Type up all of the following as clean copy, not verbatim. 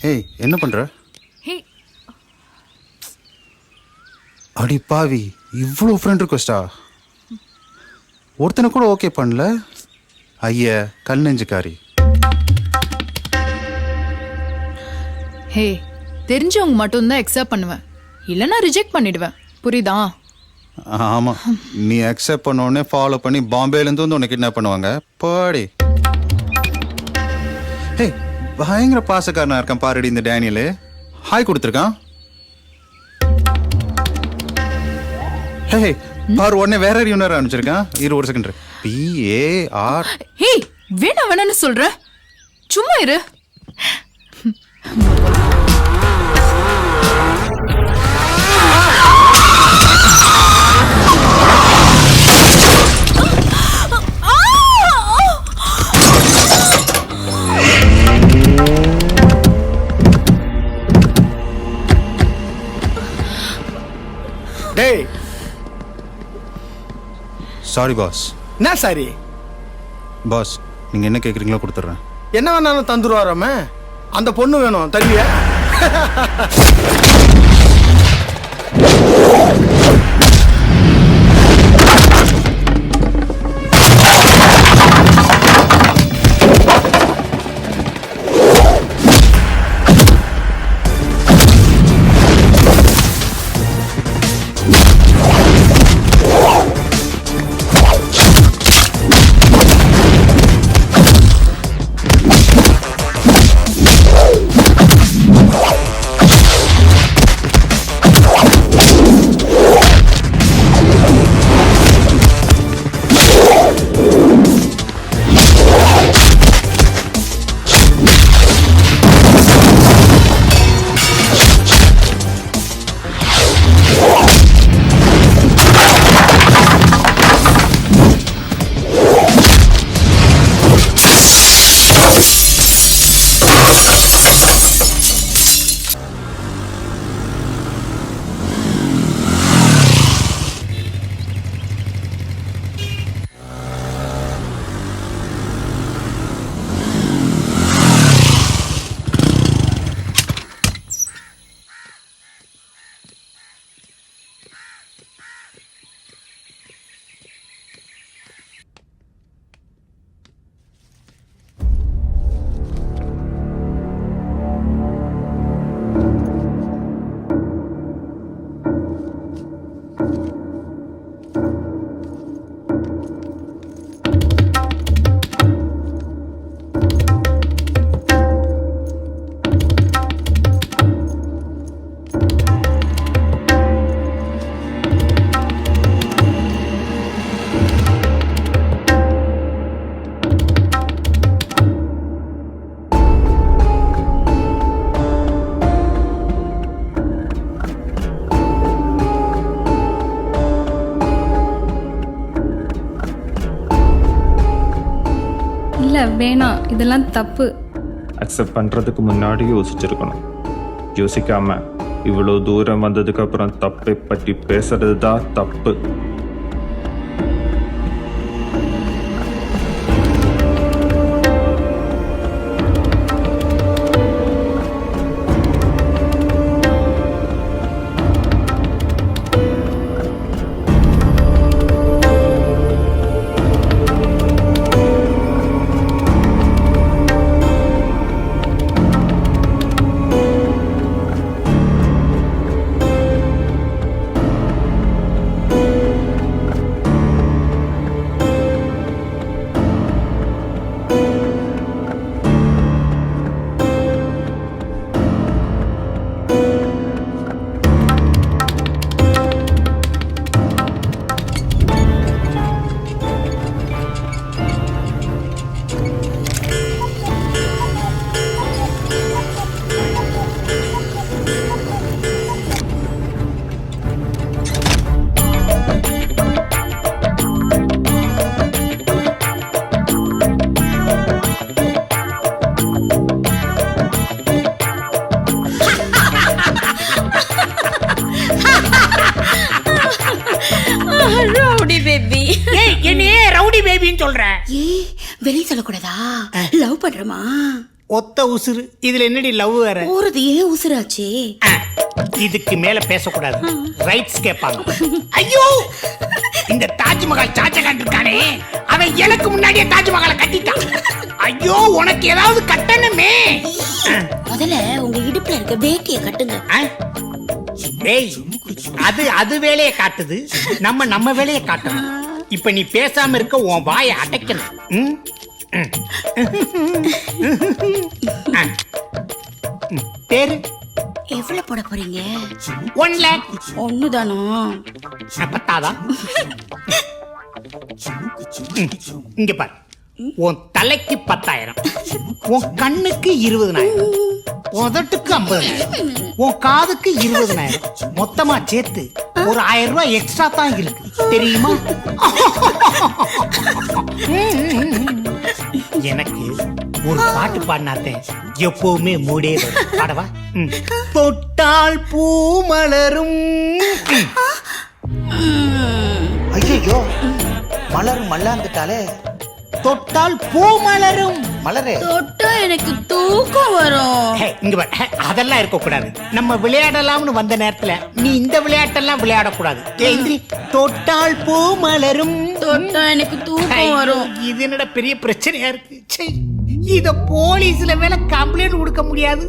ஏய் என்ன பண்ற? ஹே அடி பாவி, இவ்வளோ ஃப்ரெண்ட் ரிக்வெஸ்டா? ஒருத்தனை கூட ஓகே பண்ணல. ஐயா கல் நெஞ்சுக்காரி. ஹே தெரிஞ்சவங்க மட்டும்தான் அக்செப்ட் பண்ணுவேன், இல்லைன்னா ரிஜெக்ட் பண்ணிடுவேன். புரியுதா? ஆமாம், நீ அக்செப்ட் பண்ண உடனே ஃபாலோ பண்ணி பாம்பேலேருந்து வந்து உன்னை கிட்னாப் பண்ணுவாங்க. பாடி. ஹே பயங்கர பாசக்காரனா இருக்கான் பாருடி இந்த டேனியலு. ஹாய் கொடுத்துருக்கான். ஹே பாரு, உடனே வேற யூனர் அனுப்பிச்சிருக்கான். இரு ஒரு செகண்ட். PAR. ஹே வேணான்னு சொல்ற, சும்மா இரு. டேய் சாரி பாஸ். என்ன சாரி? பாஸ் நீங்கள் என்ன கேட்குறீங்களோ கொடுத்துட்றேன். என்ன வேணாலும் தந்துருவாராம. அந்த பொண்ணு வேணும், தருவியா? இல்லை வேணாம், இதெல்லாம் தப்பு. அக்செப்ட் பண்ணுறதுக்கு முன்னாடி யோசிச்சிருக்கணும். யோசிக்காம இவ்வளோ தூரம் வந்ததுக்கப்புறம் தப்பை பற்றி பேசுறது தான் தப்பு. என்னையே ரவுடி பேபின்னு சொல்ற? ஏய் வெளிய சொல்லக்கூடாதா? லவ் பண்றமா? ஒத்த உசுறு இதுல என்னடி லவ் வேற போறது ஏன் உசுராச்சே? இதுக்கு மேல பேசக்கூடாது, ரைட்ஸ் கேட்பாங்க. ஐயோ, இந்த தாஜ்மஹால் ஷாஜகான் இருக்கானே, அவன் எனக்கு முன்னாடியே தாஜ்மஹாலை கட்டிட்டான். ஐயோ, உனக்கு ஏதாவது கட்டணுமே. முதல்ல உங்க இடுப்புல இருக்க வேட்டிய கட்டுங்க. டேய், அது வேலையை காட்டுது, நம்ம வேலையை காட்டணும். இப்ப நீ பேசாம இருக்க, உன் வாயை அடைக்கணும். ம்? பேரு எவ்வளவு போட போறீங்க? 1 lakh. ஒண்ணுதானா? பத்தாதா? இங்க பாரு, உன் தலைக்கு 10,000, உன் கண்ணுக்கு 20,000, உதட்டுக்கு 50,000, உன் காதுக்கு 20,000, மொத்தமா சேர்த்து ஒரு 1000 ரூபாய் எக்ஸ்ட்ரா தான் இருக்கு, தெரியுமா? எனக்கு ஒரு பாட்டு பாடினாத்தேன் எப்பவுமே மூடே வரும். பாடவா? தொட்டால் பூ மலரும். ஐயோ, மலரும் மல்லாந்துட்டாலே. தொட்டால் பூ மலரும். மலரே, தொட்டா எனக்கு தூக்கம் வரும். இங்க பாரு, அதெல்லாம் இருக்க கூடாது. நம்ம விளையாடலாம்னு வந்த நேரத்துல நீ இந்த விளையாட்டெல்லாம் விளையாடக்கூடாது. கேந்திரி, தொட்டால் பூ மலரும். தொட்டா எனக்கு தூக்கம் வரும். இது என்னடா பெரிய பிரச்சனையா இருக்கு. சே, இத போலீஸ்ல மேல கம்ப்ளைண்ட் கொடுக்க முடியாது.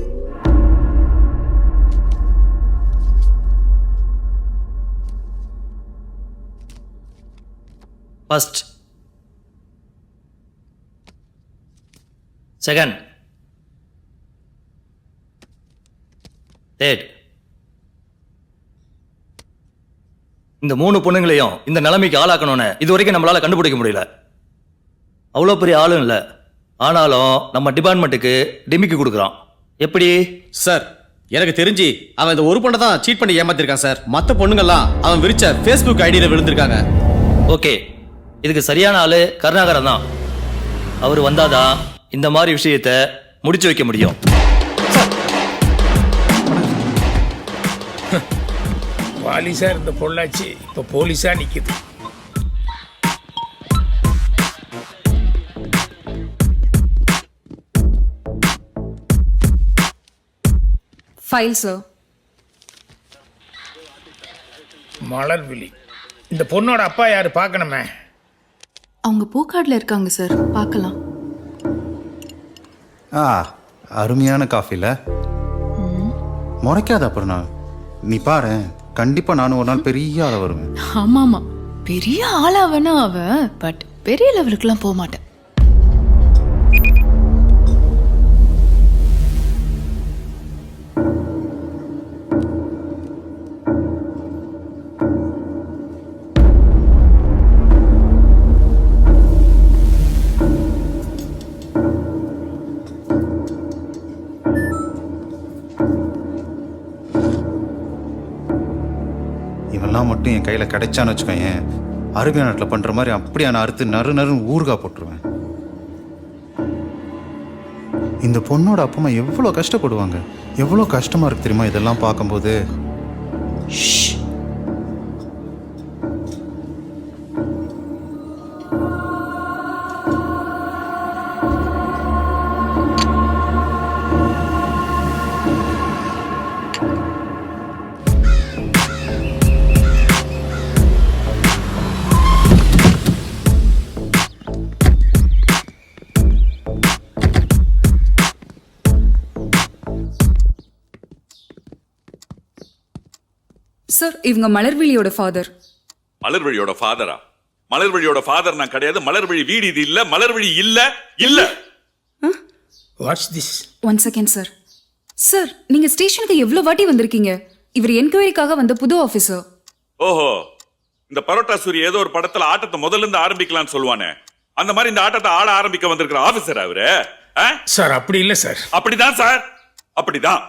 First, second, third. இந்த 3 பொண்ணுங்களையும் இந்த நிலைமைக்கு ஆளாக்கணும்னு இது வரைக்கும் நம்மளால கண்டுபிடிக்க முடியல. அவ்வளோ பெரிய ஆளும் இல்லை, ஆனாலும் நம்ம டிபார்ட்மெண்ட்டுக்கு டிமிக்கி கொடுக்குறான். எப்படி சார்? எனக்கு தெரிஞ்சு அவன் இந்த ஒரு பொண்ணை தான் சீட் பண்ணி ஏமாத்திருக்கான் சார். மற்ற பொண்ணுங்கெல்லாம் அவன் விரிச்ச ஃபேஸ்புக் ஐடியில விழுந்திருக்காங்க. ஓகே, இதுக்கு சரியான ஆளு கருணாகரன் தான். அவர் வந்தாதான் இந்த மாதிரி விஷயத்தை முடிச்சு வைக்க முடியும். வாலிசா இருந்த பொள்ளாச்சி இப்ப போலீஸா நிக்குது. File sir. மலர்விழி, இந்த பொண்ணோட அப்பா யாரு பார்க்கணுமே? அவங்க பூக்கார்டில் இருக்காங்க சார், பார்க்கலாம். அருமையான காஃபில முறைக்காத அப்புறம் நீ பாரு, கண்டிப்பா நானும் ஒரு நாள் பெரிய ஆளா வருவேன். ஆமாமா, பெரிய ஆளா வேணா அவ, பட் பெரிய லெவலுக்குலாம் போக மாட்டேன். இவெல்லாம் மட்டும் என் கையில கிடைச்சான்னு வச்சுக்கோங்க, அரேபியா நாட்டில் பண்ற மாதிரி அப்படியே நான் அறுத்து நறுன்னு ஊறுகாய் போட்டுருவேன். இந்த பொண்ணோட அப்பா அம்மா எவ்வளோ கஷ்டப்படுவாங்க, எவ்வளோ கஷ்டமா இருக்கு தெரியுமா இதெல்லாம் பார்க்கும்போது. சார், இவங்க மலர்விழியோட ஃபாதர். மலர்விழியோட ஃபாதரா? மலர்விழியோட ஃபாதர் நான் கிடையாது. மலர்விழி வீடு இது இல்ல. மலர்விழி இல்ல இல்ல. Watts this? 1 second sir. Sir, நீங்க ஸ்டேஷனுக்கு எவ்வளவு வாட்டி வந்திருக்கீங்க? இவர் என்கொயரிக்காக வந்த புது ஆபீசர். ஓஹோ, இந்த பரோட்டா சூரி ஏதோ ஒரு படத்துல ஆட்டத்தை முதல்ல இருந்து ஆரம்பிக்கலாம்னு சொல்லுவானே, அந்த மாதிரி இந்த ஆட்டத்தை ஆட ஆரம்பிக்க வந்திருக்கிற ஆபீசர் அவரு. சார் அப்படி இல்ல சார். அப்படிதான் சார், அப்படிதான்.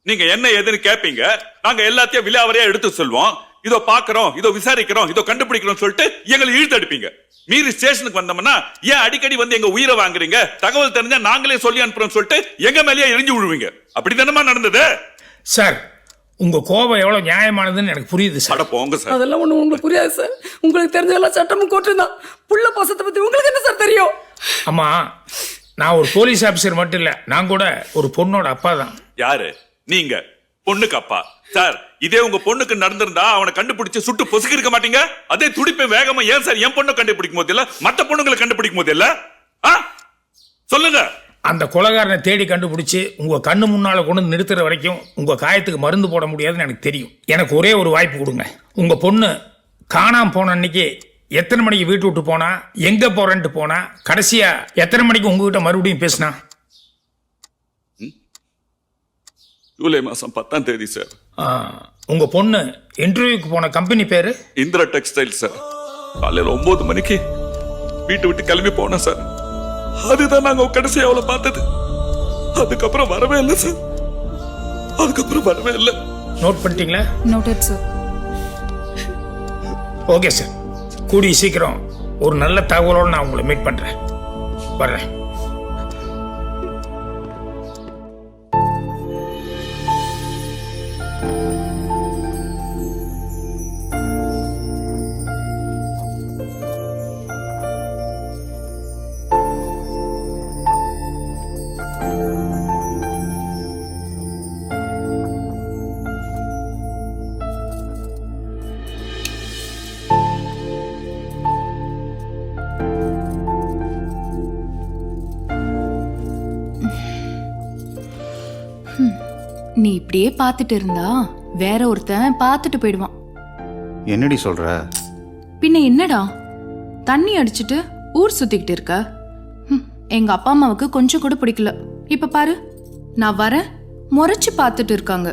நீங்க என்ன ஏதுன்னு கேப்பீங்க, நாங்க எல்லாத்தையும் விலாவரியா எடுத்து சொல்வோம். இதோ பாக்குறோம், இதோ விசாரிக்கிறோம், இதோ கண்டுபிடிக்கிறோம் சொல்லிட்டு எங்களை இழுத்து அடிப்பீங்க. மீறி ஸ்டேஷனுக்கு வந்தோம்னா ஏன் அடிக்கடி வந்து எங்க உயிரை வாங்குறீங்க, தகவல் தெரிஞ்சா நாங்களே சொல்லி அனுப்புறோம் சொல்லிட்டு எங்க மேலேயே எரிஞ்சு விழுவீங்க. அப்படித்தானமா நடந்தது? சார், உங்க கோபம் எவ்வளவு நியாயமானதுன்னு எனக்கு புரியுது சார். போங்க சார். அதெல்லாம் ஒண்ணு உங்களுக்கு புரியாது சார். உங்களுக்கு தெரிஞ்ச எல்லாம் சட்டமும் கோர்ட்டு தான். புள்ள பாசத்தை பத்தி உங்களுக்கு என்ன சார் தெரியும்? அம்மா, நான் ஒரு போலீஸ் ஆபீசர் மட்டும் இல்ல, நான் கூட ஒரு பொண்ணோட அப்பா தான். யாரு நீங்க? பொண்ணுக்கு அப்பா. சார், இதே உங்க பொண்ணுக்கு நடந்திருந்தா அவனை கண்டுபிடிச்சு சுட்டு பொசுக்கி இருக்க மாட்டீங்க? அதே துடிப்பை வேகமா ஏன் சார் என் பொண்ணை கண்டுபிடிக்கும் போது இல்ல மத்த பொண்ணுங்களை கண்டுபிடிக்கும் போது இல்ல? சொல்லுங்க. அந்த கொலைகாரனை தேடி கண்டுபிடிச்சு உங்க கண்ணு முன்னால கொண்டு வந்து நிறுத்துற வரைக்கும் உங்க காயத்துக்கு மருந்து போட முடியாதுன்னு எனக்கு தெரியும். எனக்கு ஒரே ஒரு வாய்ப்பு கொடுங்க. உங்க பொண்ணு காணாம போன அன்னைக்கு எத்தனை மணிக்கு வீட்டு விட்டு போனா, எங்க போறேன்ட்டு போனா, கடைசியா எத்தனை மணிக்கு உங்ககிட்ட மறுபடியும் பேசினா? ஜூலை மாசம் 10ஆம் தேதி சார். உங்க பொண்ணு இன்டர்வியூக்கு போன கம்பெனி பேரு? Indira textile sir. காலையில 9 மணிக்கு வீட்டு விட்டு கிளம்பி போனேன் சார். அதுதான் நாங்க கடைசி அவளை பார்த்தது. அதுக்கப்புறம் வரவே இல்லை சார். அதுக்கப்புறம் வரவே இல்லை. நோட் பண்ணிட்டீங்களா? Noted sir. ஓகே சார், கூடிய சீக்கிரம் ஒரு நல்ல தகவலோடு நான் உங்களை மீட் பண்றேன். வர்றேன். நீ இப்படியே பார்த்துட்டு இருந்தா வேற ஒருத்தன் பார்த்துட்டு போயிடுவான். என்னடி சொல்ற? பின்ன என்னடா, தண்ணி அடிச்சிட்டு ஊர் சுத்திக்கிட்டு இருக்க? எங்க அப்பா அம்மாவுக்கு கொஞ்சம் கூட பிடிக்கல. இப்ப பாரு, நான் வரேன் முறைச்சு பார்த்துட்டு இருக்காங்க.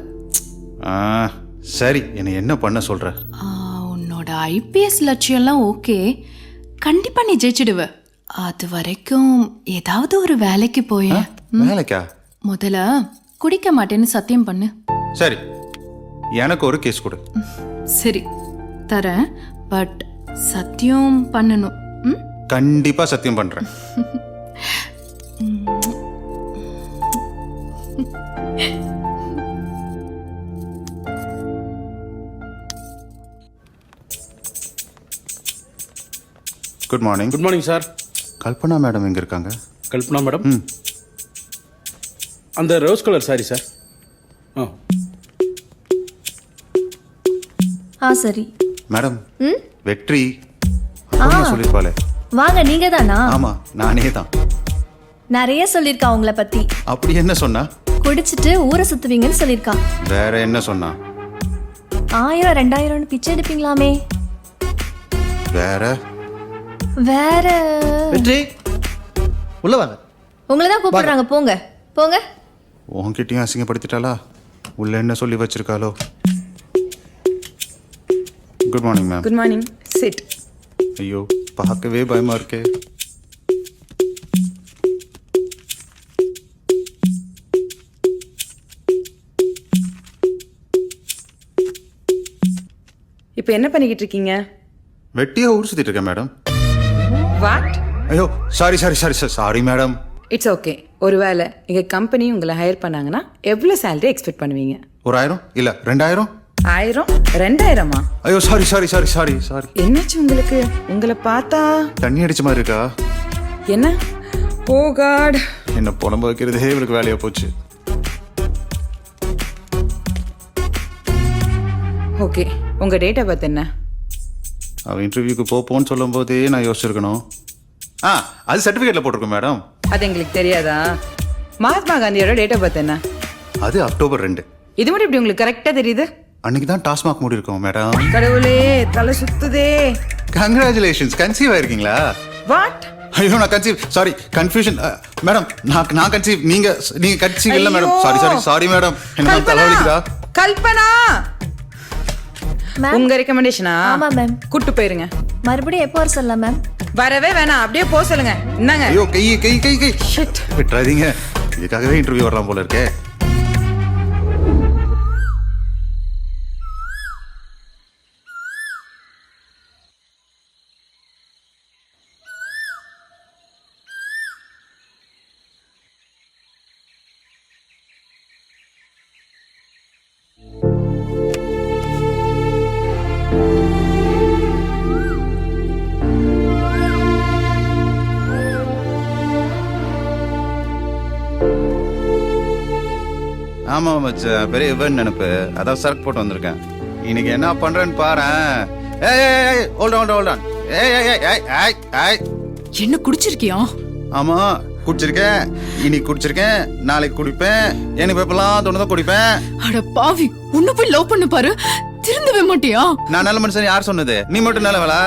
சரி, என்ன என்ன பண்ண சொல்ற? உன்னோட ஐபிஎஸ் லட்சியம்லாம் ஓகே, கண்டிப்பா நீ ஜெயிச்சிடுவ. அது வரைக்கும் ஏதாவது ஒரு வேலைக்கு போய. வேலைக்கா? முதல்ல குடிக்க மாட்டேன்னு சத்தியம் பண்ணு. சரி, எனக்கு ஒரு கேஸ் கொடு. சரி தரேன், பட் சத்தியம் பண்ணணும். கண்டிப்பா சத்தியம் பண்றேன். Good morning. Good morning sir. Kalpana madam எங்க இருக்காங்க? கல்பனா மேடம் அந்த ரோஸ் கலர் சாரி சார். சரி மேடம். வெற்றி சொல்லிருப்பாளே. வாங்க, நீங்க தானா? ஆமா, நானே தான். நிறைய சொல்லிருக்கா உங்களை பத்தி. அப்படி என்ன சொன்னா? குடிச்சிட்டு ஊரை சுத்துவீங்கன்னு சொல்லிருக்கா. வேற என்ன சொன்னா? 1000 2000 பிச்சை எடுப்பீங்களாமே. வேற வேற வெற்றி உள்ள வாங்க. உங்களை தான் கூப்பிடுறாங்க, போங்க போங்க. உன்கிட்டயும் அசிங்கப்படுத்திட்டாளா? உள்ள என்ன சொல்லி வச்சிருக்காளோ? Good morning ma'am. Good morning. Sit. ஐயோ, பார்க்கவே பயமா இருக்கே. இப்போ என்ன பண்ணிக்கிட்டு இருக்கீங்க? வெட்டியா ஊர் சுத்திட்டு இருக்கேன் மேடம். வாட்? ஐயோ, சாரி மேடம். It's okay. ஒருவேளை எங்க கம்பெனி உங்களை ஹையர் பண்ணாங்கன்னா எவ்வளவு சேலரி எக்ஸ்பெக்ட் பண்ணுவீங்க? ஒரு 1000 இல்ல 2000. 1000 2000-ஆ? ஐயோ, சாரி. என்னாச்சு உங்களுக்கு? உங்களை பார்த்தா தண்ணி அடிச்ச மாதிரி இருக்கா? என்ன? ஓ காட். என்ன புலம்ப வைக்கிறதே இவளுக்கு வேலையா போச்சு. ஓகே, உங்க டேட் ஆஃப் பர்த் என்ன? அவ இன்டர்வியூக்கு போன்னு சொல்லும் போதே நான் யோசிச்சிருக்கணும். அது சர்டிபிகேட்ல போட்டிருக்கோம் மேடம். அது எங்களுக்கு தெரியாதா? மகாத்மா காந்தியோட டேட் ஆஃப் பர்த் என்ன? அது அக்டோபர் 2. இது மட்டும் இப்படி உங்களுக்கு கரெக்டா தெரியுது? அன்னைக்கு தான் டாஸ்மாக் மூடி இருக்கோம் மேடம். கடவுளே, தலை சுத்துதே. கங்க்ராச்சுலேஷன்ஸ். கன்சீவ் ஆயிருக்கீங்களா? வாட்? ஐயோ, நான் கன்சீவ். Sorry, confusion madam. நான் கன்சீவ், நீங்க கன்சீவ் இல்ல மேடம். Sorry madam. எனக்கு தலைவலிக்குதா? கல்பனா, உங்க ரெக்கமெண்டேஷனா? ஆமா மேம். கூட்டு போயிருங்க. மறுபடியும் எப்போ வர சொல்லலாம் மேம்? வரவே வேணாம், அப்படியே போக சொல்லுங்க. என்னங்க? ஐயோ, கை விட்டுறாதீங்க. இதுக்காகவே இன்டர்வியூ வரலாம் போல இருக்கே. ஆமா மச்சான், பெரிய இவன் நினைப்பு. அதான் சரக்கு போட்டு வந்திருக்கேன். இன்னைக்கு என்ன பண்றேன்னு பாரு. ஏய் ஹோல்ட் ஆன். ஏய். என்ன குடிச்சிருக்கியா? ஆமா குடிச்சிருக்கேன். இன்னைக்கு குடிச்சிருக்கேன், நாளைக்கு குடிப்பேன். எனக்கு எப்பெல்லாம் தோணுதோ குடிப்பேன். அட பாவி, உன்னை போய் லவ் பண்ண பாரு, திருந்தவே மாட்டியா? நான் நல்ல மனுஷன் யார் சொன்னது? நீ மட்டும் நல்லவளா?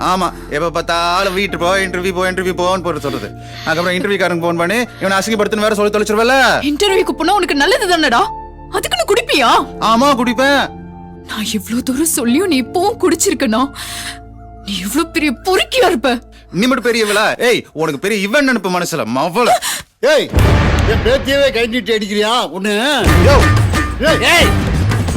ஆமா, எப்ப பார்த்தாலும் வீட்டு போ, இன்டர்வியூ போன்னு போட்டு சொல்றது. அதுக்கப்புறம் இன்டர்வியூக்காரங்க போன் பண்ணி இவனை அசிங்கப்படுத்துன்னு வேற சொல்லி தொலைச்சிருவல. இன்டர்வியூக்கு போனா உனக்கு நல்லது தானடா, அதுக்குன்னு குடிப்பியா? ஆமா குடிப்பேன். நான் இவ்ளோ தூரம் சொல்லியும் நீ இப்பவும் குடிச்சிருக்கனா? நீ இவ்ளோ பெரிய பொறுக்கியா இருப்ப. நீ மட்டும் பெரியவளா? ஏய், உனக்கு பெரிய இவன் நினைப்பு மனசுல மவள. ஏய் என் பேத்தியவே கை நீட்டி அடிக்கிறியா ஒண்ணு? ஏய்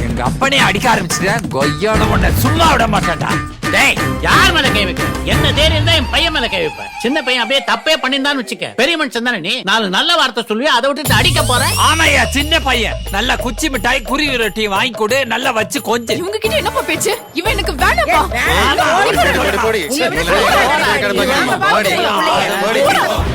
எங்க அப்பனே அடிக்க ஆரம்பிச்சுட்டேன். கொய்யோட உன்னை சும்மா விட மாட்டேன்டா. டேய், யார் மேல கை வைக்க? என்ன தைரியம் தான் என் பையன் மேல கை வைப்ப? சின்ன பையன் அப்படியே தப்பே பண்ணிருந்தான்னு வச்சுக்க, பெரிய மனுஷன் தானே நீ. 4 நல்ல வார்த்தை சொல்லுவியா, அதை விட்டு அடிக்க போற? ஆமையா, சின்ன பையன் நல்ல குச்சி மிட்டாய் குருவி ரொட்டி வாங்கி கொடு, நல்லா வச்சு கொஞ்சம். இவங்க கிட்ட என்னப்பா பேச்சு? இவன் எனக்கு வேணாப்பா. போடி.